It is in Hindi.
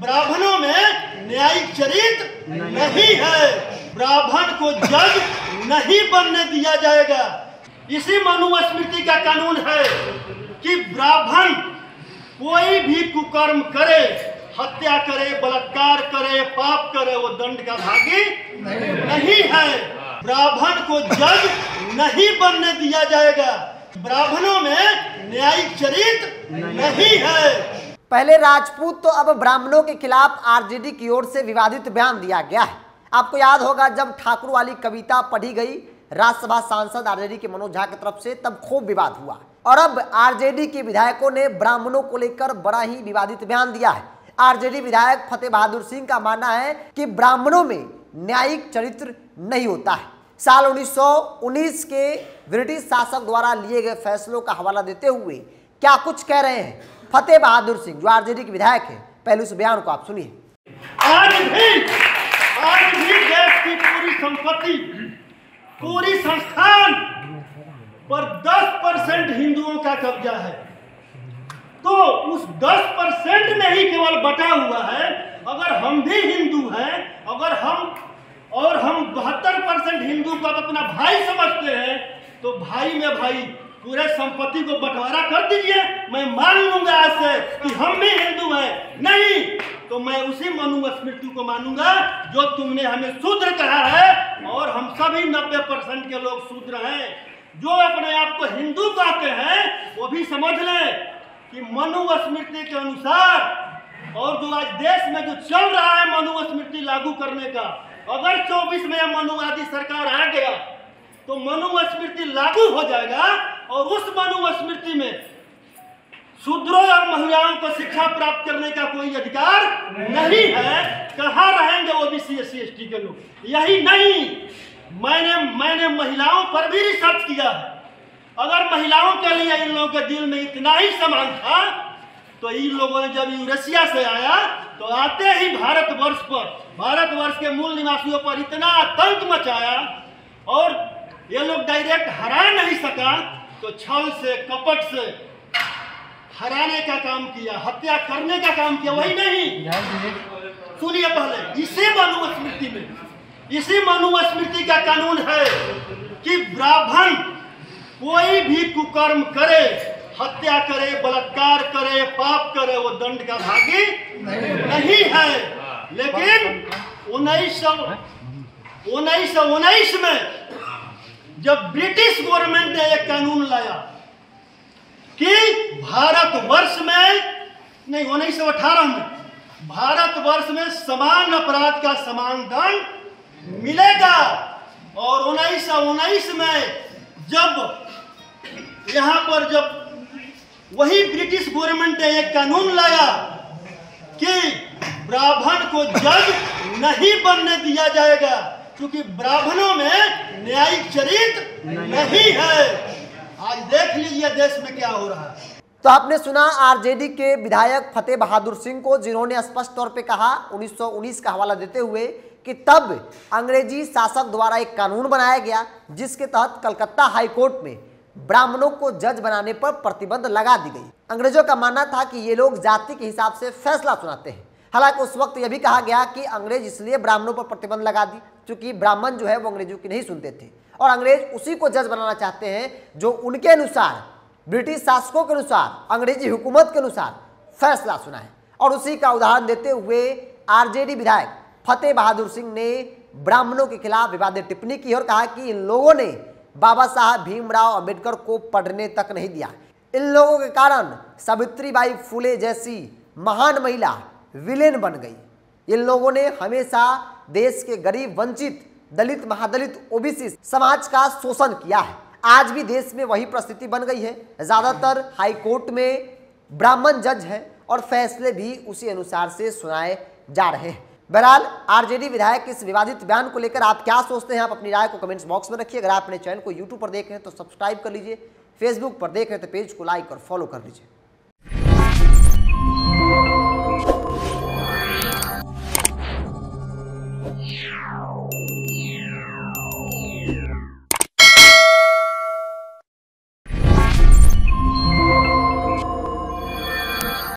ब्राह्मणों में न्यायिक चरित्र नहीं है, ब्राह्मण को जज नहीं बनने दिया जाएगा। इसी मनुस्मृति का कानून है कि ब्राह्मण कोई भी कुकर्म करे, हत्या करे, बलात्कार करे, पाप करे, वो दंड का भागी नहीं है। ब्राह्मण को जज नहीं बनने दिया जाएगा। ब्राह्मणों में न्यायिक चरित्र नहीं है। पहले राजपूत तो अब ब्राह्मणों के खिलाफ आरजेडी की ओर से विवादित बयान दिया गया है। आपको याद होगा जब ठाकुर वाली कविता पढ़ी गई राज्यसभा सांसद आरजेडी के मनोज झा की तरफ से, तब खूब विवाद हुआ और अब आरजेडी के विधायकों ने ब्राह्मणों को लेकर बड़ा ही विवादित बयान दिया है। आरजेडी विधायक फतेह बहादुर सिंह का मानना है कि ब्राह्मणों में न्यायिक चरित्र नहीं होता है। साल 1919 के ब्रिटिश शासक द्वारा लिए गए फैसलों का हवाला देते हुए क्या कुछ कह रहे हैं फतेह बहादुर सिंह, जो आरजेडी के विधायक हैं। पहले उस बयान को आप सुनिए। आज भी देश की पूरी संपत्ति, पूरी संस्थान पर 10% हिंदुओं का कब्जा है। तो उस 10% में ही केवल बटा हुआ है। अगर हम भी हिंदू हैं, अगर हम 72% हिंदू को अपना भाई समझते हैं, तो भाई में भाई पूरे संपत्ति को बंटवारा कर दीजिए। मैं मान लूंगा आज से कि हम भी हिंदू हैं। नहीं तो मैं उसी मनुस्मृति को मानूंगा जो तुमने हमें शूद्र कहा है, और हम सभी 90% के लोग शूद्र हैं। जो अपने आप को हिंदू कहते हैं वो भी समझ लें कि मनुस्मृति के अनुसार, और जो आज देश में जो चल रहा है मनुस्मृति लागू करने का, अगर 24 में मनुवादी सरकार आ गया तो मनुस्मृति लागू हो जाएगा, और उस मनुस्मृति में शूद्रों और महिलाओं को शिक्षा प्राप्त करने का कोई अधिकार नहीं है। कहाँ रहेंगे ओबीसी एससी एसटी के लोग? यही नहीं, मैंने महिलाओं पर भी रिसर्च किया है। अगर महिलाओं के लिए इन लोगों के दिल में इतना ही सम्मान था, तो इन लोगों ने जब यूरेशिया से आया तो आते ही भारतवर्ष के मूल निवासियों पर इतना आतंक मचाया, और ये लोग डायरेक्ट हरा नहीं सका, तो छल से, कपट से हराने का काम किया, हत्या करने का काम किया। वही नहीं, सुनिए पहले, इसी मनुस्मृति का कानून है कि ब्राह्मण कोई भी कुकर्म करे, हत्या करे, बलात्कार करे, पाप करे, वो दंड का भागी नहीं है। लेकिन 1919 में जब ब्रिटिश गवर्नमेंट ने एक कानून लाया कि भारतवर्ष में, नहीं 1918 में भारतवर्ष में समान अपराध का समान दंड मिलेगा, और 1919 में जब यहाँ पर जब वही ब्रिटिश गवर्नमेंट ने एक कानून लाया कि ब्राह्मण को जज नहीं बनने दिया जाएगा, क्योंकि ब्राह्मणों में न्यायिक चरित्र नहीं है। आज देख लीजिए देश में क्या हो रहा है। तो आपने सुना आरजेडी के विधायक फतेह बहादुर सिंह को, जिन्होंने स्पष्ट तौर पे कहा 1919 का हवाला देते हुए कि तब अंग्रेजी शासक द्वारा एक कानून बनाया गया जिसके तहत कलकत्ता हाईकोर्ट में ब्राह्मणों को जज बनाने पर प्रतिबंध लगा दी गई। अंग्रेजों का मानना था कि ये लोग जाति के हिसाब से फैसला सुनाते हैं। हालांकि उस वक्त यह भी कहा गया कि अंग्रेज इसलिए ब्राह्मणों पर प्रतिबंध लगा दी क्योंकि ब्राह्मण जो है वो अंग्रेजों की नहीं सुनते थे, और अंग्रेज उसी को जज बनाना चाहते हैं जो उनके अनुसार, ब्रिटिश शासकों के अनुसार, अंग्रेजी हुकूमत के अनुसार फैसला सुना है। और उसी का उदाहरण देते हुए आरजेडी विधायक फतेह बहादुर सिंह ने ब्राह्मणों के खिलाफ विवादित टिप्पणी की और कहा कि इन लोगों ने बाबा साहब भीमराव अंबेडकर को पढ़ने तक नहीं दिया। इन लोगों के कारण सावित्रीबाई फुले जैसी महान महिला विलेन बन गई। इन लोगों ने हमेशा देश के गरीब, वंचित, दलित, महादलित, ओबीसी समाज का शोषण किया है। आज भी देश में वही परिस्थिति बन गई है। ज्यादातर हाई कोर्ट में ब्राह्मण जज हैं और फैसले भी उसी अनुसार से सुनाए जा रहे हैं। बहरहाल आरजेडी विधायक इस विवादित बयान को लेकर आप क्या सोचते हैं? आप अपनी राय को कमेंट्स बॉक्स में रखिए। अगर आप अपने चैनल को यूट्यूब पर देख रहे हैं तो सब्सक्राइब कर लीजिए, फेसबुक पर देख रहे हैं तो पेज को लाइक और फॉलो कर लीजिए।